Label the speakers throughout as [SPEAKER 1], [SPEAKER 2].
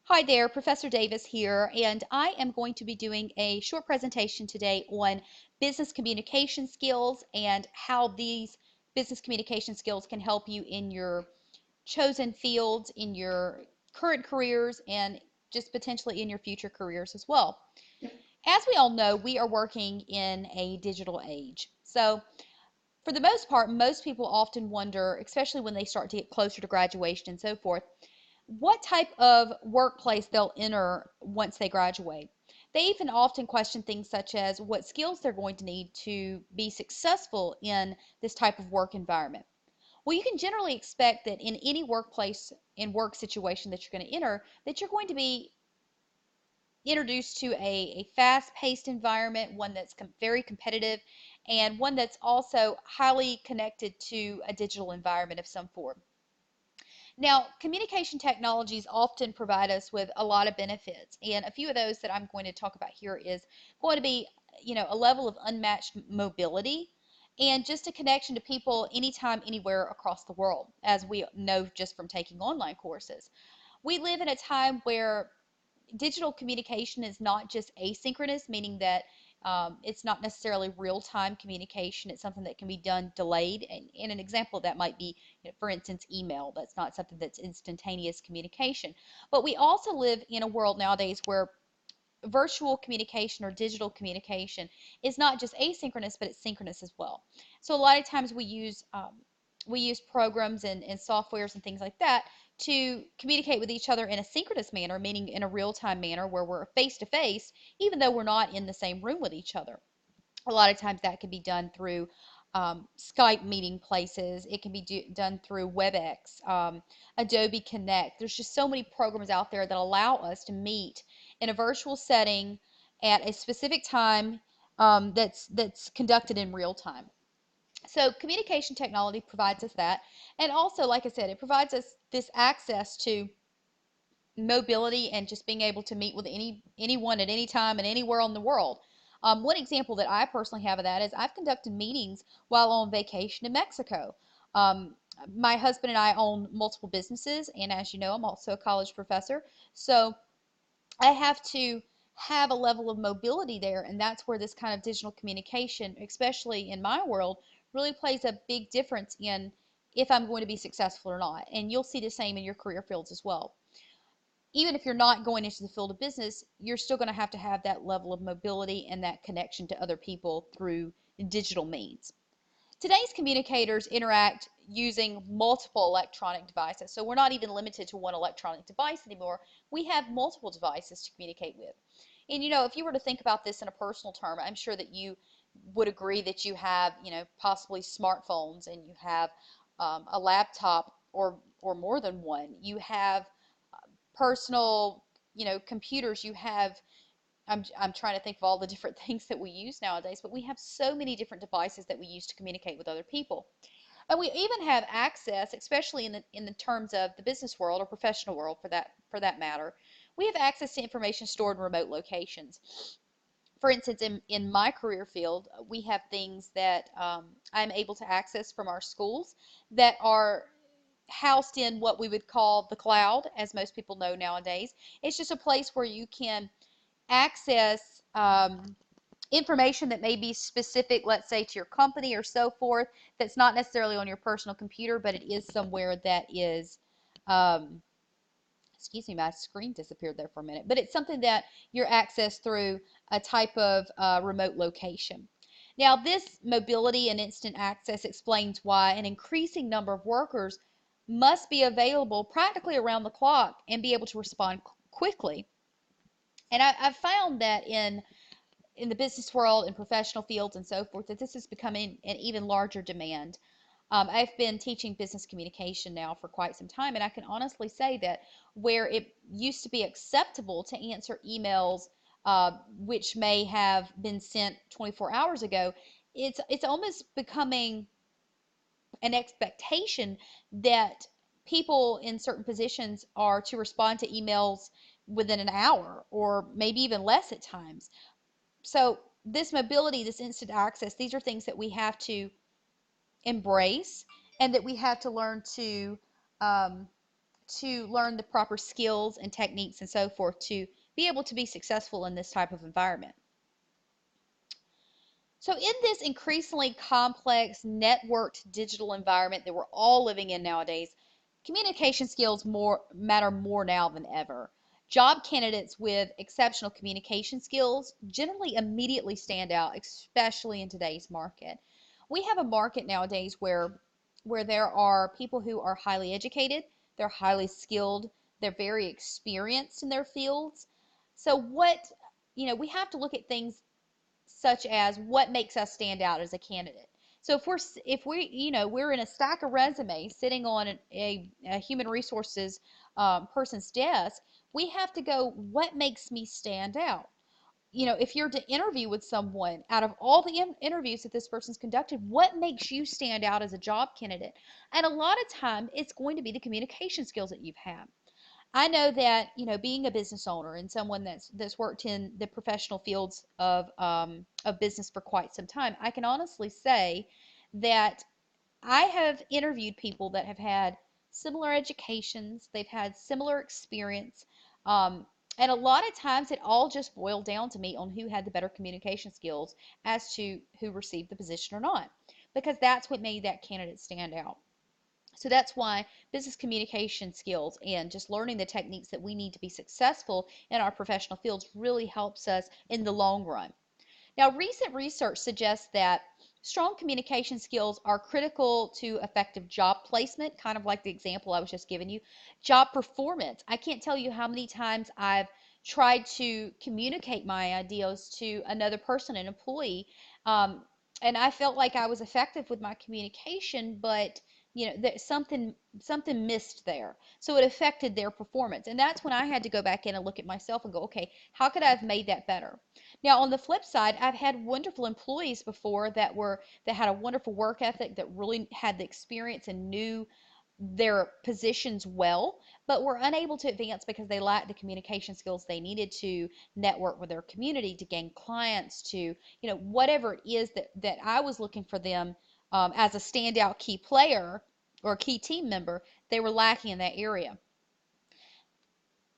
[SPEAKER 1] Hi there, Professor Davis here, and I am going to be doing a short presentation today on business communication skills and how these business communication skills can help you in your chosen fields, in your current careers, and just potentially in your future careers as well. As we all know, we are working in a digital age. So, for the most part, most people often wonder, especially when they start to get closer to graduation and so forth, what type of workplace they'll enter once they graduate. They even often question things such as what skills they're going to need to be successful in this type of work environment. Well, you can generally expect that in any workplace and work situation that you're going to enter, that you're going to be introduced to a fast-paced environment, one that's very competitive, and one that's also highly connected to a digital environment of some form. Now, communication technologies often provide us with a lot of benefits, and a few of those that I'm going to talk about here is going to be, a level of unmatched mobility and just a connection to people anytime, anywhere across the world, as we know just from taking online courses. We live in a time where digital communication is not just asynchronous, meaning that it's not necessarily real-time communication. It's something that can be done delayed. And an example of that might be, for instance, email. That's not something that's instantaneous communication. But we also live in a world nowadays where virtual communication or digital communication is not just asynchronous, but it's synchronous as well. So a lot of times we use programs and softwares and things like that to communicate with each other in a synchronous manner, meaning in a real-time manner where we're face to face, even though we're not in the same room with each other. A lot of times that can be done through Skype meeting places. It can be done through WebEx, Adobe Connect. There's just so many programs out there that allow us to meet in a virtual setting at a specific time that's conducted in real time. So communication technology provides us that, and also, like I said, it provides us this access to mobility and just being able to meet with anyone at any time and anywhere in the world. One example that I personally have of that is I've conducted meetings while on vacation in Mexico. Um, my husband and I own multiple businesses, and as you know, I'm also a college professor. So I have to have a level of mobility there, and that's where this kind of digital communication, especially in my world, really plays a big difference in if I'm going to be successful or not. And you'll see the same in your career fields as well. Even if you're not going into the field of business, you're still going to have that level of mobility and that connection to other people through digital means. Today's communicators interact using multiple electronic devices. So we're not even limited to one electronic device anymore. We have multiple devices to communicate with. And if you were to think about this in a personal term, I'm sure that you would agree that you have, possibly smartphones, and you have a laptop or more than one. You have personal, computers. You have I'm trying to think of all the different things that we use nowadays, but we have so many different devices that we use to communicate with other people. And we even have access, especially in the terms of the business world or professional world for that matter, we have access to information stored in remote locations. For instance, in my career field, we have things that I'm able to access from our schools that are housed in what we would call the cloud, as most people know nowadays. It's just a place where you can access information that may be specific, let's say, to your company or so forth, that's not necessarily on your personal computer, but it is somewhere that is, um, excuse me, my screen disappeared there for a minute, but it's something that you're accessed through a type of remote location. Now, this mobility and instant access explains why an increasing number of workers must be available practically around the clock and be able to respond quickly. And I've found that in the business world and professional fields and so forth, that this is becoming an even larger demand. I've been teaching business communication now for quite some time, and I can honestly say that where it used to be acceptable to answer emails which may have been sent 24 hours ago, it's almost becoming an expectation that people in certain positions are to respond to emails within an hour or maybe even less at times. So this mobility, this instant access, these are things that we have to embrace and that we have to learn um, to learn the proper skills and techniques and so forth to be able to be successful in this type of environment. So in this increasingly complex, networked digital environment that we're all living in nowadays, communication skills matter more now than ever. Job candidates with exceptional communication skills generally immediately stand out, especially in today's market. We have a market nowadays where there are people who are highly educated, they're highly skilled, they're very experienced in their fields. So we have to look at things such as what makes us stand out as a candidate. So we're in a stack of resumes sitting on a human resources person's desk, we have to go, what makes me stand out? If you're to interview with someone, out of all the interviews that this person's conducted, what makes you stand out as a job candidate? And a lot of time, it's going to be the communication skills that you've had. I know that, being a business owner and someone that's worked in the professional fields of business for quite some time, I can honestly say that I have interviewed people that have had similar educations, they've had similar experience, and a lot of times it all just boiled down to me on who had the better communication skills as to who received the position or not, because that's what made that candidate stand out. So that's why business communication skills and just learning the techniques that we need to be successful in our professional fields really helps us in the long run. Now, recent research suggests that strong communication skills are critical to effective job placement, kind of like the example I was just giving you. Job performance. I can't tell you how many times I've tried to communicate my ideas to another person, an employee, um, and I felt like I was effective with my communication, but that something missed there, so it affected their performance. And that's when I had to go back in and look at myself and go, okay, how could I have made that better? Now, on the flip side, I've had wonderful employees before that had a wonderful work ethic, that really had the experience and knew their positions well, but were unable to advance because they lacked the communication skills they needed to network with their community, to gain clients, to, whatever it is that I was looking for them as a standout key player or key team member, they were lacking in that area.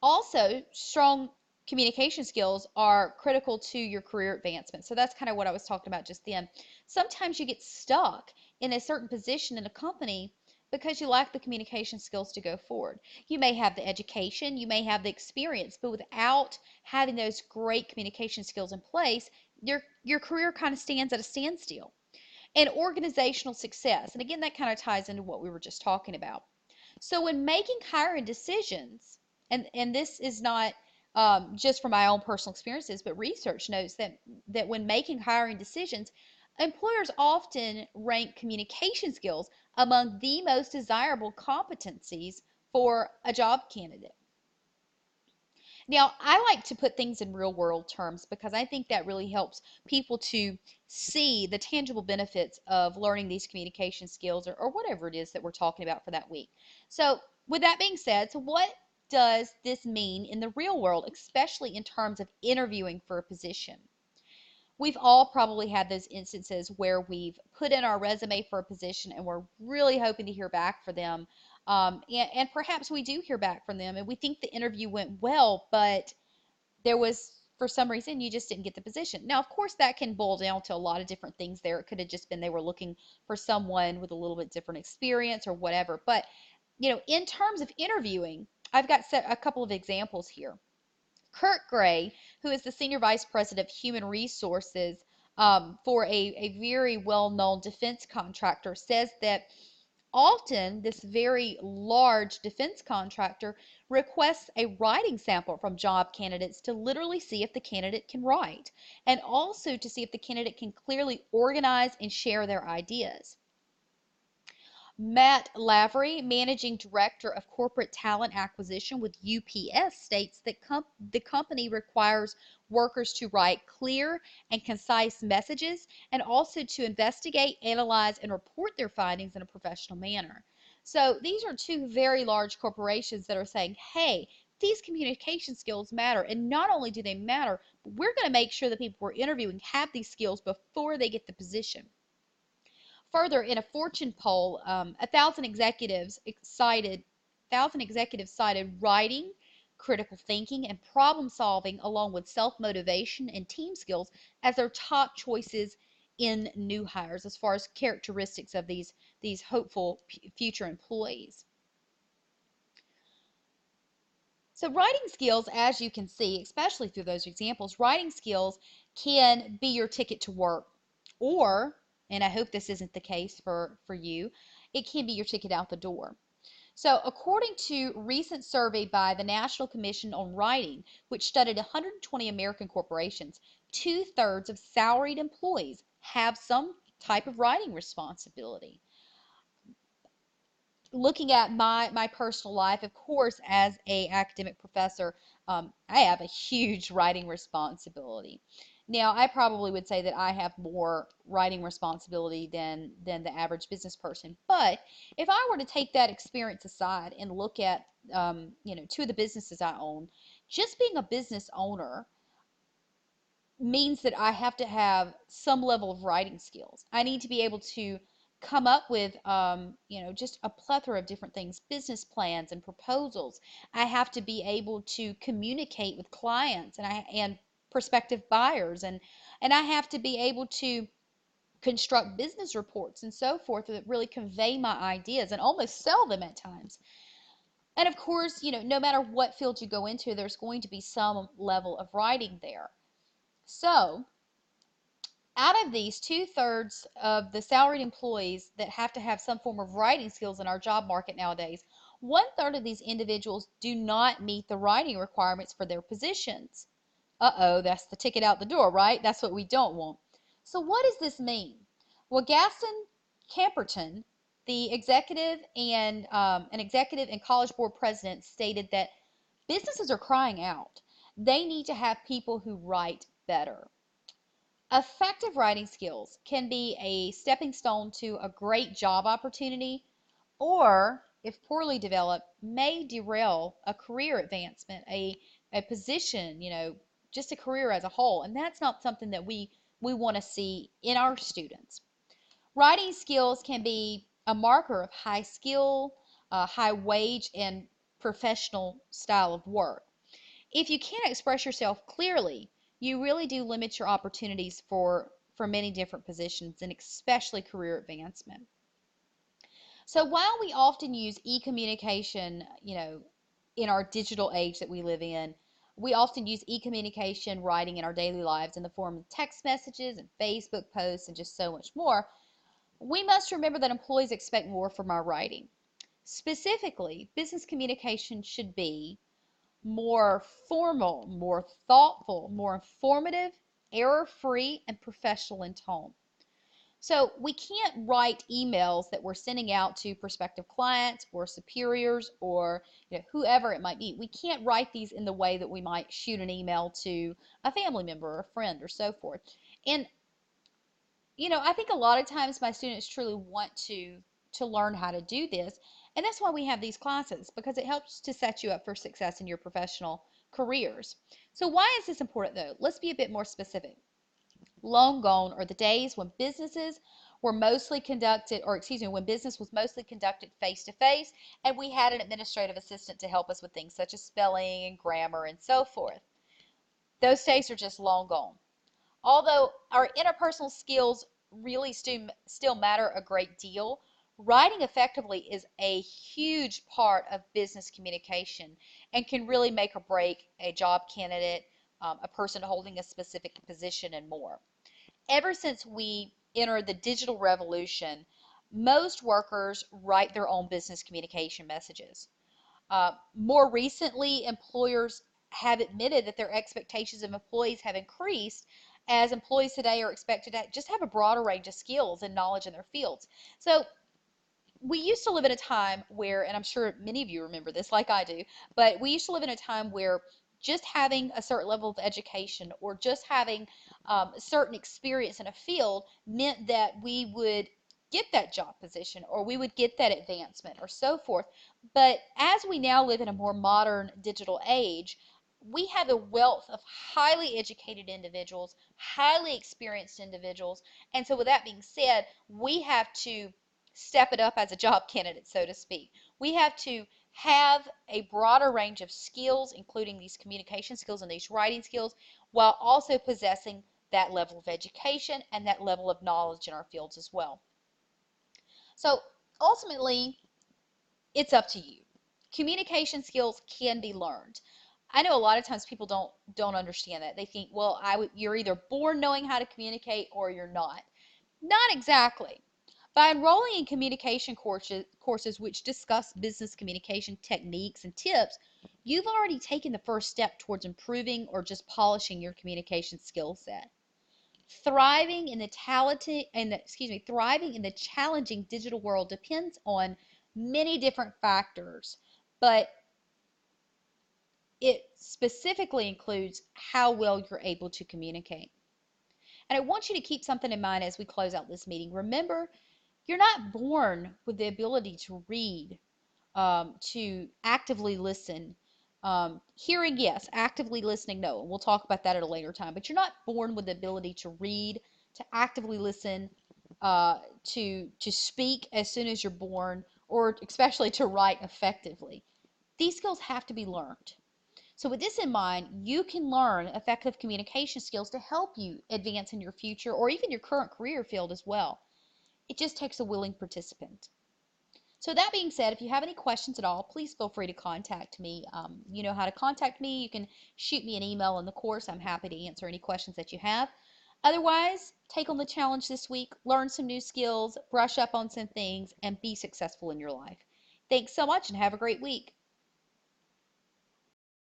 [SPEAKER 1] Also, strong communication skills are critical to your career advancement. So that's kind of what I was talking about just then. Sometimes you get stuck in a certain position in a company because you lack the communication skills to go forward. You may have the education, you may have the experience, but without having those great communication skills in place, your career kind of stands at a standstill. And organizational success. And again, that kind of ties into what we were just talking about. So when making hiring decisions, and this is not just from my own personal experiences, but research notes that when making hiring decisions, employers often rank communication skills among the most desirable competencies for a job candidate. Now, I like to put things in real world terms because I think that really helps people to see the tangible benefits of learning these communication skills, or whatever it is that we're talking about for that week. So, with that being said, so what does this mean in the real world, especially in terms of interviewing for a position? We've all probably had those instances where we've put in our resume for a position and we're really hoping to hear back from them. And perhaps we do hear back from them and we think the interview went well, but there was, for some reason, you just didn't get the position. Now, of course, that can boil down to a lot of different things there. It could have just been they were looking for someone with a little bit different experience or whatever. But, in terms of interviewing, I've got a couple of examples here. Kurt Gray, who is the Senior Vice President of Human Resources for a very well-known defense contractor, says that often this very large defense contractor requests a writing sample from job candidates to literally see if the candidate can write, and also to see if the candidate can clearly organize and share their ideas. Matt Lavery, Managing Director of Corporate Talent Acquisition with UPS, states that the company requires workers to write clear and concise messages and also to investigate, analyze, and report their findings in a professional manner. So these are two very large corporations that are saying, hey, these communication skills matter. And not only do they matter, but we're going to make sure that people we're interviewing have these skills before they get the position. Further, in a Fortune poll, 1,000 executives cited 1,000 executives cited writing, critical thinking, and problem solving, along with self motivation and team skills, as their top choices in new hires as far as characteristics of these hopeful future employees. So writing skills, as you can see, especially through those examples, writing skills can be your ticket to work, or, and I hope this isn't the case for you, it can be your ticket out the door. So according to a recent survey by the National Commission on Writing, which studied 120 American corporations, 2/3 of salaried employees have some type of writing responsibility. Looking at my personal life, of course, as a academic professor, I have a huge writing responsibility. Now, I probably would say that I have more writing responsibility than the average business person. But if I were to take that experience aside and look at two of the businesses I own, just being a business owner means that I have to have some level of writing skills. I need to be able to come up with, just a plethora of different things, business plans and proposals. I have to be able to communicate with clients and prospective buyers, and I have to be able to construct business reports and so forth that really convey my ideas and almost sell them at times. And of course, no matter what field you go into, there's going to be some level of writing there. So, out of these, 2/3 of the salaried employees that have to have some form of writing skills in our job market nowadays, 1/3 of these individuals do not meet the writing requirements for their positions. Uh-oh, that's the ticket out the door, right? That's what we don't want. So what does this mean? Well, Gaston Camperton, the executive and an executive and College Board president, stated that businesses are crying out. They need to have people who write better. Effective writing skills can be a stepping stone to a great job opportunity, or, if poorly developed, may derail a career advancement, a position, just a career as a whole. And that's not something that we want to see in our students. Writing skills can be a marker of high skill, high wage, and professional style of work. If you can't express yourself clearly, you really do limit your opportunities for many different positions and especially career advancement. So while we often use e-communication, in our digital age that we live in, we often use e-communication writing in our daily lives in the form of text messages and Facebook posts and just so much more. We must remember that employees expect more from our writing. Specifically, business communication should be more formal, more thoughtful, more informative, error-free, and professional in tone. So we can't write emails that we're sending out to prospective clients or superiors or whoever it might be. We can't write these in the way that we might shoot an email to a family member or a friend or so forth. And I think a lot of times my students truly want to learn how to do this, and that's why we have these classes, because it helps to set you up for success in your professional careers. So why is this important though? Let's be a bit more specific. Long gone are the days when businesses were mostly conducted, or excuse me, when business was mostly conducted face to face, and we had an administrative assistant to help us with things such as spelling and grammar and so forth. Those days are just long gone. Although our interpersonal skills really still matter a great deal, writing effectively is a huge part of business communication and can really make or break a job candidate, a person holding a specific position, and more. Ever since we entered the digital revolution, most workers write their own business communication messages. More recently, employers have admitted that their expectations of employees have increased, as employees today are expected to just have a broader range of skills and knowledge in their fields. So we used to live in a time where, and I'm sure many of you remember this like I do, but we used to live in a time where just having a certain level of education or just having a certain experience in a field meant that we would get that job position or we would get that advancement or so forth. But as we now live in a more modern digital age, we have a wealth of highly educated individuals, highly experienced individuals, and so with that being said, we have to step it up as a job candidate, so to speak. We have to have a broader range of skills, including these communication skills and these writing skills, while also possessing that level of education and that level of knowledge in our fields as well. So ultimately, it's up to you. Communication skills can be learned. I know a lot of times people don't understand that. They think, well, you're either born knowing how to communicate or you're not. Not exactly. By enrolling in communication courses which discuss business communication techniques and tips, you've already taken the first step towards improving or just polishing your communication skill set. Thriving in the thriving in the challenging digital world depends on many different factors, but it specifically includes how well you're able to communicate. And I want you to keep something in mind as we close out this meeting. Remember, you're not born with the ability to read, to actively listen. Hearing, yes. Actively listening, no. And we'll talk about that at a later time. But you're not born with the ability to read, to actively listen, to speak as soon as you're born, or especially to write effectively. These skills have to be learned. So with this in mind, you can learn effective communication skills to help you advance in your future or even your current career field as well. It just takes a willing participant. So that being said, if you have any questions at all, please feel free to contact me. You know how to contact me. You can shoot me an email in the course. I'm happy to answer any questions that you have. Otherwise, take on the challenge this week, learn some new skills, brush up on some things, and be successful in your life. Thanks so much and have a great week.